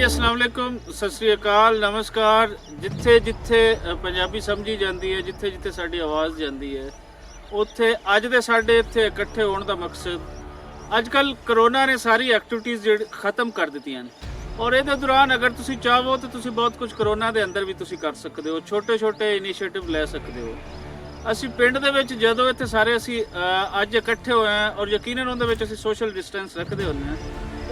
अस्सलाम वालेकुम, सत श्री अकाल, नमस्कार। जिथे जिथे पंजाबी समझी जाती है, जिथे जिथे साडी आवाज़ जाती है, उत्थे अज दे साडे इत्थे इकट्ठे होने का मकसद अजकल करोना ने सारी एक्टिविटीज़ खत्म कर दित्तियां और ये दौरान अगर तुसी चाहो तो तुसी बहुत कुछ करोना के अंदर भी तुसी कर सकते हो, छोटे छोटे इनीशिएटिव ले सकते हो। ਅਸੀਂ ਪਿੰਡ ਦੇ ਵਿੱਚ ਜਦੋਂ ਇੱਥੇ ਸਾਰੇ ਅਸੀਂ ਅੱਜ ਇਕੱਠੇ ਹੋਏ ਹਾਂ ਔਰ ਯਕੀਨਨ ਉਹਦੇ ਵਿੱਚ ਅਸੀਂ ਸੋਸ਼ਲ ਡਿਸਟੈਂਸ ਰੱਖਦੇ ਹੁੰਦੇ ਹਾਂ,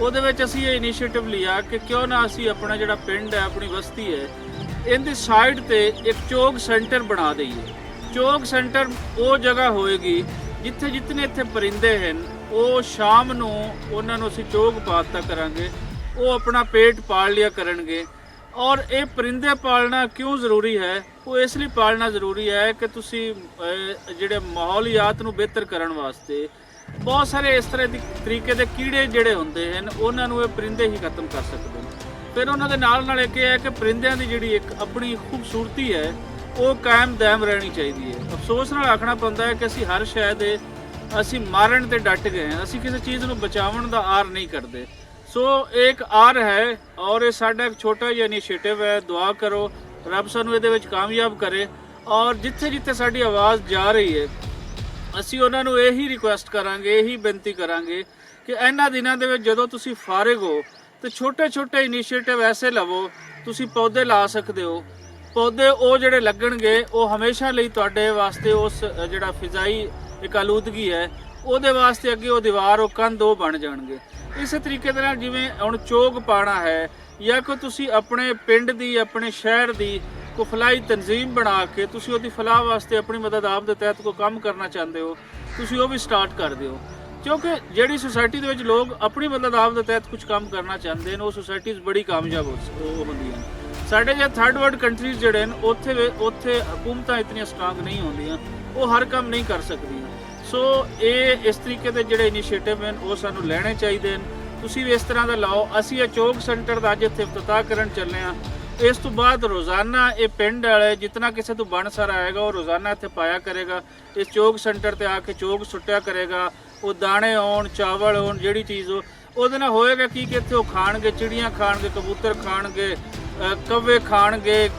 ਉਹਦੇ ਵਿੱਚ ਅਸੀਂ ਇਹ ਇਨੀਸ਼ੀਏਟਿਵ ਲਿਆ ਕਿ ਕਿਉਂ ਨਾ ਅਸੀਂ ਆਪਣਾ ਜਿਹੜਾ ਪਿੰਡ ਹੈ, ਆਪਣੀ ਬਸਤੀ ਹੈ, ਇਹਦੀ ਸਾਈਡ ਤੇ ਇੱਕ ਚੋਗ ਸੈਂਟਰ ਬਣਾ ਦਈਏ। ਚੋਗ ਸੈਂਟਰ ਉਹ ਜਗ੍ਹਾ ਹੋਏਗੀ ਜਿੱਥੇ ਜਿਤਨੇ ਇੱਥੇ ਪਰਿੰਦੇ ਹਨ, ਉਹ ਸ਼ਾਮ ਨੂੰ ਉਹਨਾਂ ਨੂੰ ਅਸੀਂ ਚੋਗ ਪਾਤਾ ਕਰਾਂਗੇ, ਉਹ ਆਪਣਾ ਪੇਟ ਪਾਲ ਲਿਆ ਕਰਨਗੇ। और ये परिंदे पालना क्यों ज़रूरी है? वो इसलिए पालना ज़रूरी है कि तुसी जिहड़े माहौलियात नूं बेहतर करन वास्ते बहुत सारे इस तरह दी तरीके दे कीड़े जिहड़े हुंदे हन, उन्हां नूं ये परिंदे ही खत्म कर सकदे ने। फिर उन्हां दे नाल एक है कि परिंदिਆਂ ਦੀ ਜਿਹੜੀ ਇੱਕ ਆਪਣੀ खूबसूरती है वो कायम दायम रहनी चाहिए है। अफसोस नाल आखना पैंदा है कि ਅਸੀਂ हर शय दे ਅਸੀਂ मारन ते डट गए हैं, ਅਸੀਂ ਕਿਸੇ चीज़ नूं बचावन दा आर नहीं करते। सो एक आर है और ये साडा एक छोटा जिहा इनीशिएटिव है। दुआ करो रब सानू इहदे विच कामयाब करे और जिथे जिथे साडी आवाज़ जा रही है असी उन्हां नूं यही रिक्वेस्ट करांगे, यही बेनती करांगे कि इन्हां दिनां दे विच जदों तुसीं फारिग हो तो छोटे छोटे इनीशिएटिव ऐसे लवो। तुसीं पौधे ला सकदे हो, पौधे वो जिहड़े लगणगे वो हमेशा लई तुहाडे वास्ते उस जिहड़ा फिजाई एक आलूदगी है ਉਹਦੇ ਵਾਸਤੇ ਅੱਗੇ ਉਹ ਦੀਵਾਰ ਉਹ ਕੰਧ ਉਹ ਬਣ ਜਾਣਗੇ। ਇਸੇ ਤਰੀਕੇ ਦੇ ਨਾਲ ਜਿਵੇਂ ਹੁਣ ਚੋਗ ਪਾਣਾ ਹੈ ਜਾਂ ਕੋਈ ਤੁਸੀਂ ਆਪਣੇ ਪਿੰਡ ਦੀ, ਆਪਣੇ ਸ਼ਹਿਰ ਦੀ ਕੋਈ ਫਲਾਈ ਤਨਜ਼ੀਮ ਬਣਾ ਕੇ ਤੁਸੀਂ ਉਹਦੀ ਫਲਾਹ ਵਾਸਤੇ ਆਪਣੀ ਮਦਦ ਆਪ ਦੇ ਤਹਿਤ ਕੋਈ ਕੰਮ ਕਰਨਾ ਚਾਹੁੰਦੇ ਹੋ, ਤੁਸੀਂ ਉਹ ਵੀ ਸਟਾਰਟ ਕਰ ਦਿਓ। ਕਿਉਂਕਿ ਜਿਹੜੀ ਸੁਸਾਇਟੀ ਦੇ ਵਿੱਚ ਲੋਕ ਆਪਣੀ ਮਦਦ ਆਪ ਦੇ ਤਹਿਤ ਕੁਝ ਕੰਮ ਕਰਨਾ ਚਾਹੁੰਦੇ ਨੇ, ਉਹ ਸੁਸਾਇਟੀਜ਼ ਬੜੀ ਕਾਮਯਾਬ ਹੁੰਦੀਆਂ। ਸਾਡੇ ਜੇ ਥਰਡ ਵਰਲਡ ਕੰਟਰੀਜ਼ ਜਿਹੜੇ ਨੇ ਉੱਥੇ ਹਕੂਮਤਾਂ ਇਤਨੀਆਂ ਸਟਰੋਂਗ ਨਹੀਂ ਹੁੰਦੀਆਂ, ਉਹ ਹਰ ਕੰਮ ਨਹੀਂ ਕਰ ਸਕਦੀਆਂ। ਸੋ ਇਹ ਇਸ ਤਰੀਕੇ ਦੇ ਜਿਹੜੇ ਇਨੀਸ਼ੀਏਟਿਵ ਹਨ ਉਹ ਸਾਨੂੰ ਲੈਣੇ ਚਾਹੀਦੇ ਨੇ। ਤੁਸੀਂ ਵੀ ਇਸ ਤਰ੍ਹਾਂ ਦਾ ਲਾਓ। ਅਸੀਂ ਇਹ ਚੋਗ ਸੈਂਟਰ ਦਾ ਅੱਜ ਇੱਥੇ ਇਫਤਤਾਹ ਕਰਨ ਚੱਲੇ ਹਾਂ। ਇਸ ਤੋਂ ਬਾਅਦ ਰੋਜ਼ਾਨਾ ਇਹ ਪਿੰਡ ਵਾਲੇ ਜਿੰਨਾ ਕਿਸੇ ਤੋਂ ਬਣ ਸਾਰਾ ਆਏਗਾ ਉਹ ਰੋਜ਼ਾਨਾ ਇੱਥੇ ਪਾਇਆ ਕਰੇਗਾ। ਇਸ ਚੋਗ ਸੈਂਟਰ ਤੇ ਆ ਕੇ ਚੋਗ ਸੁੱਟਿਆ ਕਰੇਗਾ। ਉਹ ਦਾਣੇ ਆਉਣ, ਚਾਵਲ ਆਉਣ, ਜਿਹੜੀ ਚੀਜ਼ ਉਹਦੇ ਨਾਲ ਹੋਏਗਾ ਕੀ ਕਿ ਇੱਥੇ ਉਹ ਖਾਣਗੇ, ਚਿੜੀਆਂ ਖਾਣਗੇ, ਕਬੂਤਰ ਖਾਣਗੇ, ਕव्ਵੇ ਖਾਣਗੇ,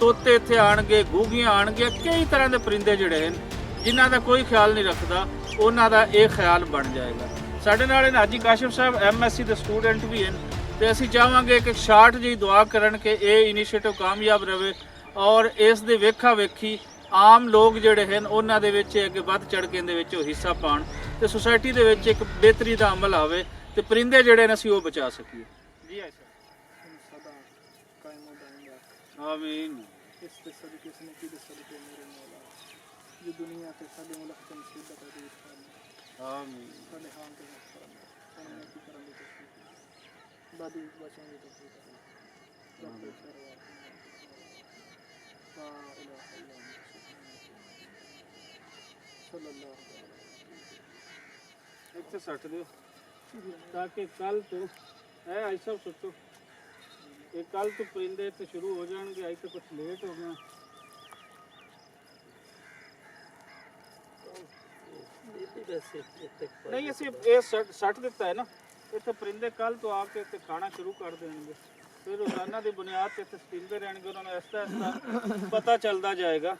ਤੋਤੇ ਇੱਥੇ ਆਣਗੇ, ਗੂਗੀਆਂ ਆਣਗੀਆਂ, ਕਈ ਤਰ੍ਹਾਂ ਦੇ ਪਰਿੰਦੇ ਜਿਹੜੇ ਹਨ ਜਿਨ੍ਹਾਂ ਦਾ ਕੋਈ ਖਿਆਲ ਨਹੀਂ ਰੱਖਦਾ, ਉਹਨਾਂ ਦਾ ਇਹ ਖਿਆਲ ਬਣ ਜਾਏਗਾ। ਸਾਡੇ ਨਾਲ ਹਾਜੀ ਕਾਸ਼ਿਫ ਸਾਹਿਬ MSc ਦੇ ਸਟੂਡੈਂਟ ਵੀ ਹਨ ਤੇ ਅਸੀਂ ਚਾਹਾਂਗੇ ਕਿ ਸ਼ਾਰਟ ਜਿਹੀ ਦੁਆ ਕਰਨ ਕਿ ਇਹ ਇਨੀਸ਼ੀਏਟਿਵ ਕਾਮਯਾਬ ਰਹੇ ਔਰ ਇਸ ਦੇ ਵੇਖਾ ਵੇਖੀ ਆਮ ਲੋਕ ਜਿਹੜੇ ਹਨ ਉਹਨਾਂ ਦੇ ਵਿੱਚ ਅੱਗੇ ਵੱਧ ਚੜ੍ਹ ਕੇ ਇਹਦੇ ਵਿੱਚ ਹਿੱਸਾ ਪਾਉਣ ਤੇ ਸੁਸਾਇਟੀ ਦੇ ਵਿੱਚ ਇੱਕ ਬਿਹਤਰੀ ਦਾ ਅਮਲ ਆਵੇ ਤੇ ਪਰਿੰਦੇ ਜਿਹੜੇ ਨੇ ਅਸੀਂ ਉਹ ਬਚਾ ਸਕੀਏ। ਜੀ ਸਦਾ ਕਾਇਮ ਹੋ ਜਾਏਗਾ। ਆਮੀਨ। ਇਸ ਤੇ ਸਦਕੇ ਸੇ ਨਕੀ ਦੇ ਸਦਕੇ ਮੇਰੇ ਮੌਲਾ जो दुनिया के सारे मुल्क के मुसीबत है इसका आमीन सारे हाल के करने की करम की बादी बचाने तो रब सरवा ला इलाहा इल्लल्लाह सल्लल्लाहु अलैहि एक से 60 दियो ताकि कल तो है ऐसा सोचो कि कल तो परिंदे तो शुरू हो जाएंगे। आज तो कुछ लेट हो गया। नहीं ਅਸੀਂ ਇਹ ਸੱਟ ਦਿੱਤਾ ਹੈ ਨਾ, ਇੱਥੇ ਪਰਿੰਦੇ ਕੱਲ ਤੋਂ ਆ ਕੇ ਇੱਥੇ ਖਾਣਾ ਸ਼ੁਰੂ ਕਰ ਦੇਣਗੇ। ਫਿਰ ਰੋਜ਼ਾਨਾ ਦੀ ਬੁਨਿਆਦ ਤੇ ਇੱਥੇ ਸਟਿਲਦੇ ਰਹਿਣਗੇ। ਉਹਨਾਂ ਨੂੰ ਆਹਿਸਤਾ ਆਹਿਸਤਾ ਪਤਾ ਚੱਲਦਾ ਜਾਏਗਾ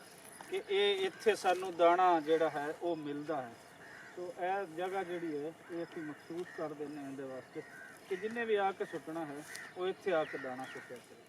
ਕਿ ਇਹ ਇੱਥੇ ਸਾਨੂੰ ਦਾਣਾ ਜਿਹੜਾ ਹੈ ਉਹ ਮਿਲਦਾ ਹੈ। ਸੋ ਇਹ ਜਗ੍ਹਾ ਜਿਹੜੀ ਹੈ ਇਹ ਅਸੀਂ ਮਖਸੂਸ ਕਰ ਦਿੰਦੇ ਹਾਂ ਇਹਦੇ ਵਾਸਤੇ ਕਿ ਜਿੰਨੇ ਵੀ ਆ ਕੇ ਸੁੱਟਣਾ ਹੈ ਉਹ ਇੱਥੇ ਆ ਕੇ ਦਾਣਾ ਸੁੱਟਿਆ ਕਰੇ।